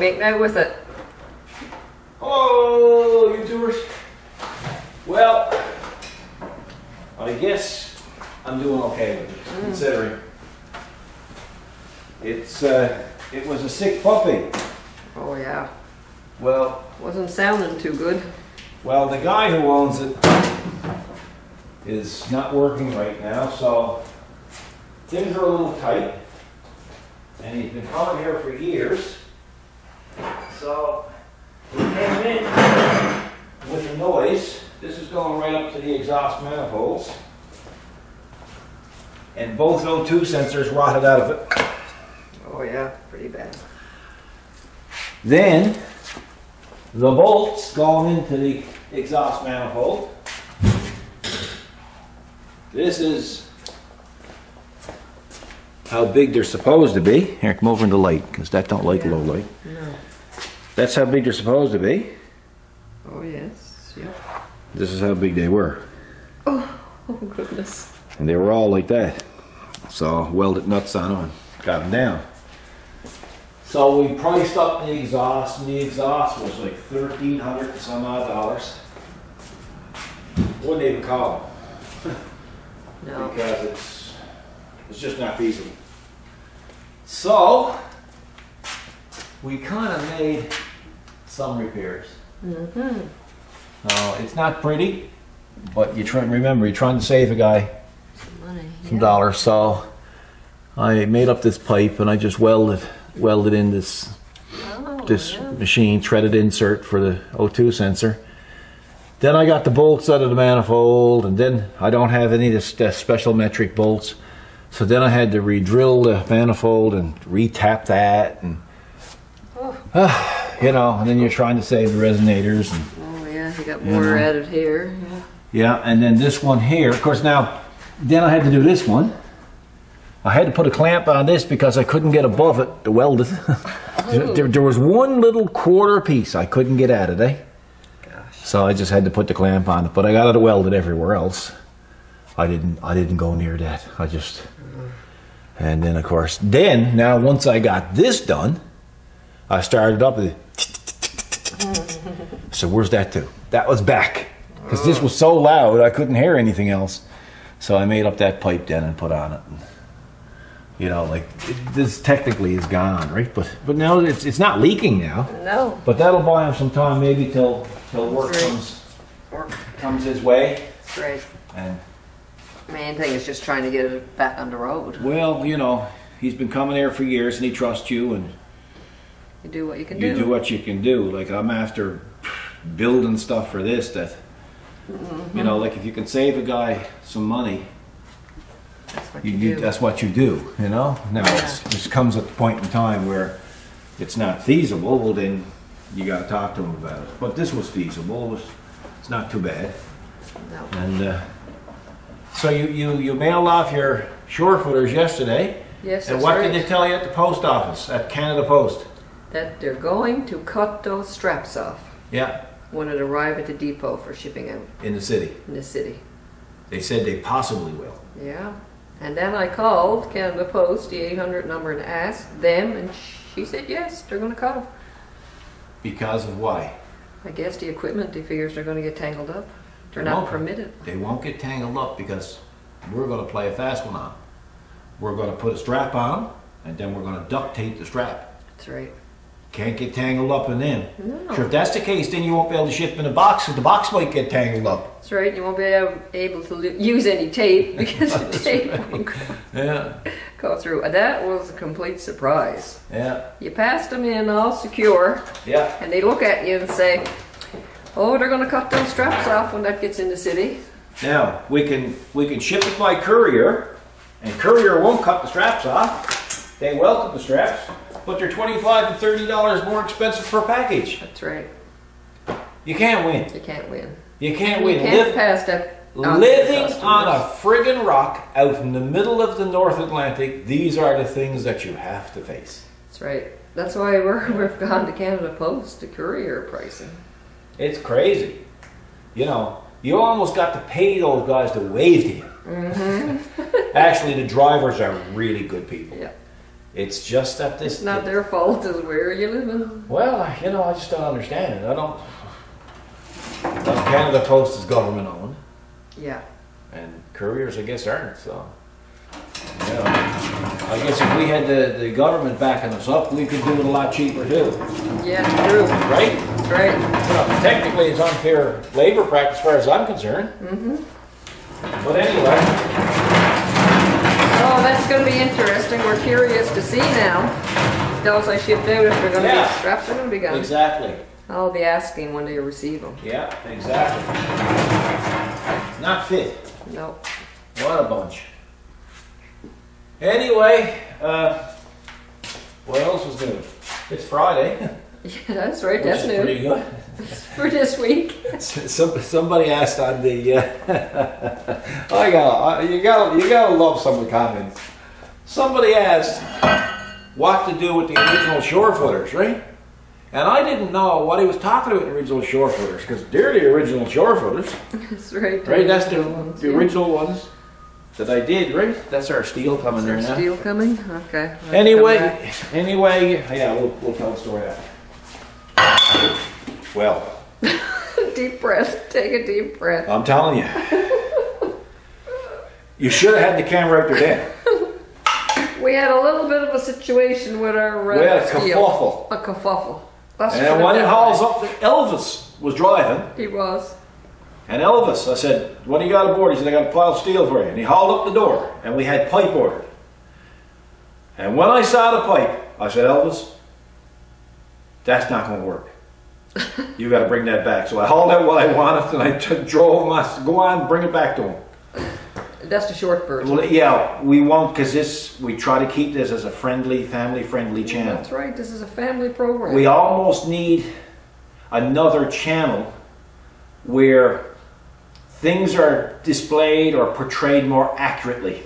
making out with it? Hello, YouTubers. Well, I guess I'm doing okay with it, considering it was a sick puppy. Oh yeah. Well, wasn't sounding too good. Well, the guy who owns it is not working right now, so things are a little tight. And he's been coming here for years. So he came in with the noise. This is going right up to the exhaust manifolds. And both O2 sensors rotted out of it. Oh yeah, pretty bad. Then the bolts going into the exhaust manifold. This is how big they're supposed to be. Here, come over in the light, because that don't like low light. No. That's how big they're supposed to be. Oh yes, yeah. This is how big they were. Oh goodness. And they were all like that. So welded nuts on them and got them down. So we priced up the exhaust, and the exhaust was like $1,300 and some odd dollars. Wouldn't even call them. No. Because it's just not feasible. So we kind of made some repairs. It's not pretty, but you remember you're trying to save a guy some dollars. So I made up this pipe and I just welded in this machine threaded insert for the O2 sensor. Then I got the bolts out of the manifold, and then I don't have any of the special metric bolts, so then I had to re-drill the manifold and re-tap that, and you know, and then you're trying to save the resonators. And, oh yeah, you got more added here. Yeah, and then this one here, of course. Now, then I had to do this one. I had to put a clamp on this because I couldn't get above it to weld it. There was one little quarter piece I couldn't get out of it. So I just had to put the clamp on it, but I got it welded everywhere else. I didn't go near that. I just, and then of course, now once I got this done, I started up with so where's that to? That was back, because this was so loud I couldn't hear anything else. So I made up that pipe then and put on it. And, you know, like this technically is gone, right? But now it's not leaking now. No. But that'll buy him some time, maybe till work comes his way. That's right. And main thing is just trying to get it back on the road. Well, you know, he's been coming here for years, and he trusts you, and you do what you can do. You do what you can do. Like, I'm after building stuff for this that, you know, like if you can save a guy some money, that's what you do. That's what you do, you know? Now, it just comes at the point in time where it's not feasible. Well, then you got to talk to him about it. But this was feasible. It's not too bad. No. And so you mailed off your shore footers yesterday. Yes, and what did they tell you at the post office, at Canada Post? That they're going to cut those straps off. Yeah. When it arrives at the depot for shipping out. In the city. In the city. They said they possibly will. Yeah. And then I called Canada Post, the 800 number, and asked them, and she said yes, they're going to cut them. Because of why? I guess the equipment, they figures they're going to get tangled up. They're not permitted. They won't get tangled up because we're going to play a fast one on them. We're going to put a strap on them, and then we're going to duct tape the strap. That's right. Can't get tangled up in them. No. Sure, if that's the case, then you won't be able to ship in a box, because the box might get tangled up. That's right. You won't be able to use any tape because the tape won't go through. And that was a complete surprise. Yeah. You passed them in all secure. Yeah. And they look at you and say, oh, they're going to cut those straps off when that gets in the city. Now, we can ship it by courier, and courier won't cut the straps off. They weld the straps, but they're $25 to $30 more expensive per package. That's right. You can't win. You can't win. You can't win. You can't pass that. Living on a friggin' rock out in the middle of the North Atlantic, these are the things that you have to face. That's right. That's why we've gone to Canada Post, the courier pricing. It's crazy. You know, you almost got to pay those guys to wave to you. Actually, the drivers are really good people. Yeah. It's just that this... It's not their fault, is where are you living? Well, you know, I just don't understand it. I don't... Canada Post is government owned. Yeah. And couriers, I guess, aren't, so... You know, I guess if we had the government backing us up, we could do it a lot cheaper too. Yeah, true. Right? Right. Well, technically it's unfair labor practice as far as I'm concerned. But anyway. Oh, that's going to be interesting. We're curious to see now. Those I shipped out, if they're going to be straps, are going to be gone. Exactly. I'll be asking when they receive them. Yeah, exactly. Not fit. No. What a bunch. Anyway, what else was new? It's Friday. Yeah, that's right. That's new. Pretty good. For this week. Somebody asked on the. You gotta love some of the comments. Somebody asked what to do with the original shore footers, right? And I didn't know what he was talking about, the original shore footers, because they're the original shore footers. That's right. Right, that's the original ones that I did, right? That's our steel coming there now. Steel coming? Okay. Anyway, yeah, we'll tell the story after. Well. Deep breath. Take a deep breath. I'm telling you. You should have had the camera out there then. We had a little bit of a situation with our we had a steel. kerfuffle. A kerfuffle. And when it hauls up, Elvis was driving. He was. And Elvis, I said, what do you got aboard? He said, I got a pile of steel for you. And he hauled up the door, and we had pipe ordered. And when I saw the pipe, I said, Elvis, that's not going to work. You got to bring that back. So I hauled out what I wanted, and I drove him. I said, go on, bring it back to him. That's the short version. Well, yeah, we won't, because we try to keep this as a friendly, family-friendly channel. That's right. This is a family program. We almost need another channel where things are displayed or portrayed more accurately.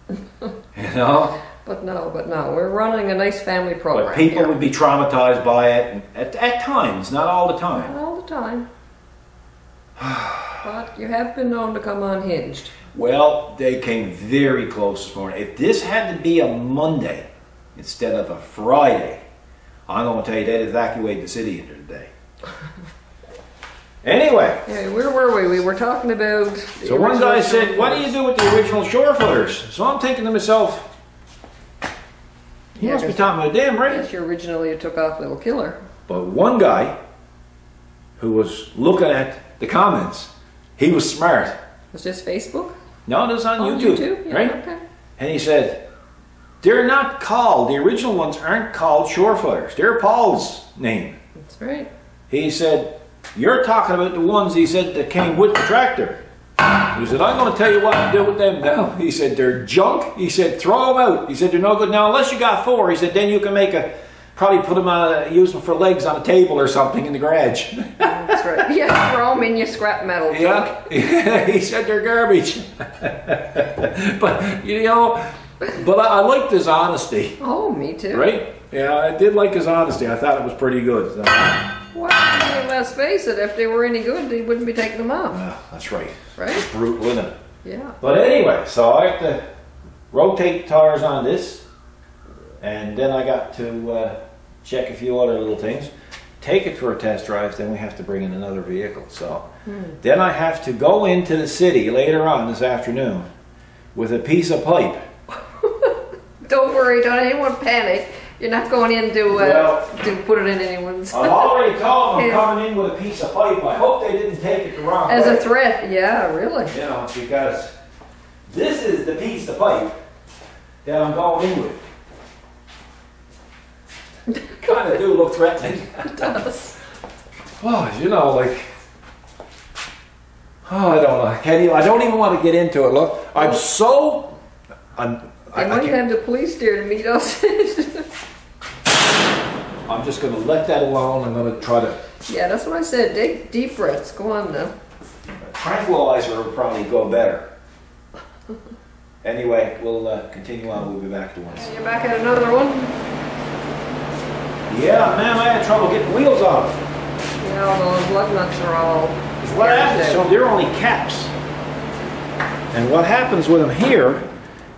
You know? But no, we're running a nice family program. But people would be traumatized by it at times, not all the time. Not all the time. But you have been known to come unhinged. Well, they came very close this morning. If this had to be a Monday instead of a Friday, I'm going to tell you they'd evacuate the city into today. Anyway. Yeah, where were we? We were talking about... So one guy said, what do you do with the original shore footers? So I'm thinking to myself, he must be talking about them, right? Yes, you originally took off Little Killer. But one guy who was looking at the comments, he was smart. Was this Facebook? No, it was on YouTube, yeah, right? Okay. And he said, they're not called, the original ones aren't called shore footers. They're Paul's name. That's right. He said, you're talking about the ones, he said, that came with the tractor. He said, I'm going to tell you what to do with them now. He said, they're junk. He said, throw them out. He said, they're no good. Now, unless you got 4, he said, then you can probably put them, use them for legs on a table or something in the garage. That's right. Yeah, throw them in your scrap metal junk. Yeah. He said, they're garbage. But, you know, I liked his honesty. Oh, me too. Right? Yeah, I did like his honesty. I thought it was pretty good. So. Well, I mean, let's face it, if they were any good, they wouldn't be taking them off. That's right. Right? It's brutal, isn't it? Yeah. But anyway, so I have to rotate tires on this, and then I got to check a few other little things, take it for a test drive, then we have to bring in another vehicle. So then I have to go into the city later on this afternoon with a piece of pipe. Don't worry, don't anyone panic. You're not going in to put it in anyone's. I've already told them I'm coming in with a piece of pipe. I hope they didn't take it the wrong way. As a threat, yeah, really. You know, because this is the piece of pipe that I'm going in with. Kind of do look threatening. It does. Oh, you know, like, I don't know. I don't even want to get into it. Look, I'm so. They might have the police there to meet us. I'm just going to let that alone. I'm going to try to... Yeah, that's what I said. Take deep breaths. Go on now. Tranquilizer would probably go better. Anyway, we'll continue on. We'll be back to one. You're back at another one? Yeah, man, I had trouble getting wheels off. Yeah, those lug nuts are all... What happens? So they're only caps. And what happens with them here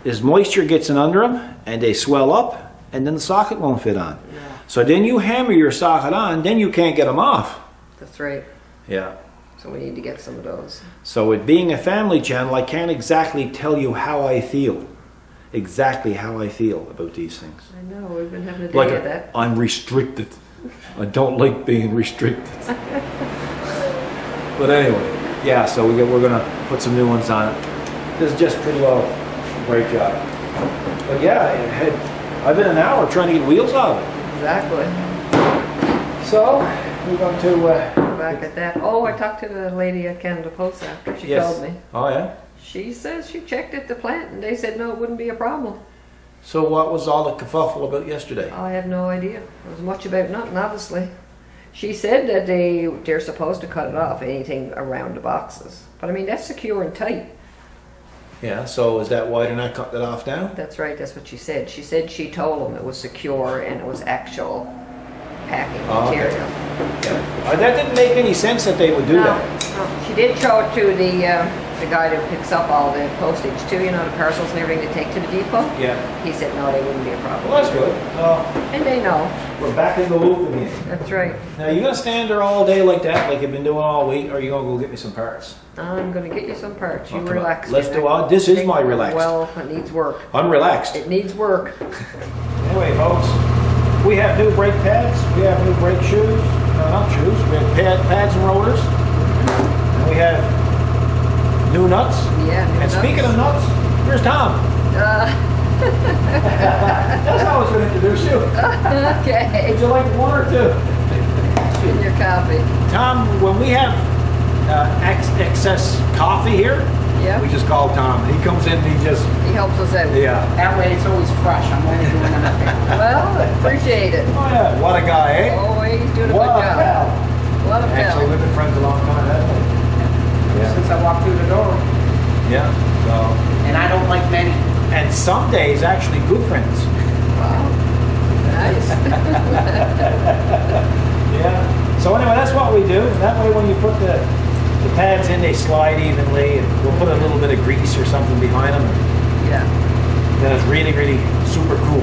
is moisture gets in under them and they swell up and then the socket won't fit on. Yeah. So then you hammer your socket on, then you can't get them off. That's right. Yeah. So we need to get some of those. So it being a family channel, I can't exactly tell you how I feel. Exactly how I feel about these things. I know, we've been having a day of that. I'm restricted. I don't like being restricted. But anyway, yeah, so we're going to put some new ones on it. This is just pretty well a great job. But yeah, I've been an hour trying to get wheels out of it. Exactly. So, we're going to... back at that. Oh, I talked to the lady at Canada Post after. She called me. Oh, yeah? She says she checked at the plant and they said no, it wouldn't be a problem. So what was all the kerfuffle about yesterday? I have no idea. It was much about nothing, obviously. She said that they're supposed to cut it off, anything around the boxes. But I mean, that's secure and tight. Yeah, so is that why they're not cutting it off now? That's right, that's what she said. She said she told them it was secure and it was actual packing material. Okay. Yeah. That didn't make any sense that they would do that. No. She did show it to the guy that picks up all the postage too, you know, the parcels and everything to take to the depot. Yeah. He said no, they wouldn't be a problem. Well, that's good. And they know. We're back in the loop again. That's right. Now, you going to stand there all day like that, like you've been doing all week, or are you going to go get me some parts? I'm going to get you some parts. You Oh, relax. Let's do all. This is my relaxed. Well, it needs work. I'm relaxed. It needs work. Anyway, folks, we have new brake pads. We have new brake shoes. No, not shoes. We have pads and rollers. And we have new nuts. Yeah, new And nuts. speaking of nuts, here's Tom. That's how I was going to introduce you. Okay. Would you like one or two? In your coffee. Tom, when we have excess coffee here, Yeah. we just call Tom. He comes in and he just, He helps us out. yeah. That way it's always fresh. I'm only doing anything. Well, appreciate it. Oh yeah, what a guy, eh? Oh, he's doing a What good a job. pal. What a Actually, pal. we've been friends a long time, haven't we? Yeah. Since I walked through the door. Yeah. So, And I don't like many. and some days actually good friends. Wow. Nice. Yeah. So anyway, that's what we do. That way, when you put the pads in, they slide evenly, and we'll put a little bit of grease or something behind them. Yeah. Then it's really, really super cool.